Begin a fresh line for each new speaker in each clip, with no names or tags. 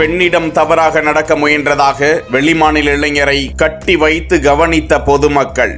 பெண்ணிடம் தவறாக நடக்க முயன்றதாக வெளிமாநில இளைஞரை கட்டி வைத்து கவனித்த பொதுமக்கள்.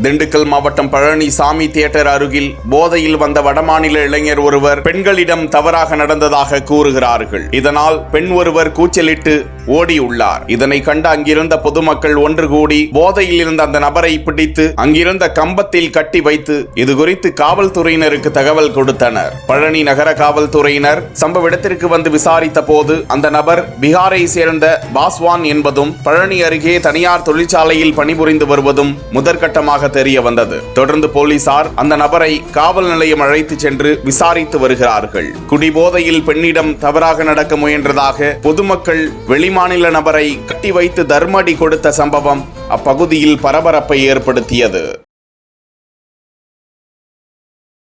திண்டுக்கல் மாவட்டம் பழனி சாமி தியேட்டர் அருகில் போதையில் வந்த வடமாநில இளைஞர் ஒருவர் பெண்களிடம் தவறாக நடந்ததாக கூறுகிறார்கள். இதனால் பெண் ஒருவர் கூச்சலிட்டு ஓடியுள்ளார். இதனை கண்ட அங்கிருந்த பொதுமக்கள் ஒன்று கூடி போதையில் இருந்த அந்த நபரை பிடித்து அங்கிருந்த கம்பத்தில் கட்டி வைத்து இது குறித்து காவல்துறையினருக்கு தகவல் கொடுத்தனர். பழனி நகர காவல்துறையினர் சம்பவ இடத்திற்கு வந்து விசாரித்த போது அந்த நபர் பீகாரை சேர்ந்த பாஸ்வான் என்பதும் பழனி அருகே தனியார் தொழிற்சாலையில் பணிபுரிந்து வருவதும் முதற்கட்டமாக தெரிய வந்தது. தொடர்ந்து போலீசார் அந்த நபரை காவல் நிலையம் அழைத்து சென்று விசாரித்து வருகிறார்கள். குடிபோதையில் பெண்ணிடம் தவறாக நடக்க முயன்றதாக பொதுமக்கள் வெளிமாநில நபரை கட்டி வைத்து தர்மடி கொடுத்த சம்பவம் அப்பகுதியில் பரபரப்பை ஏற்படுத்தியது.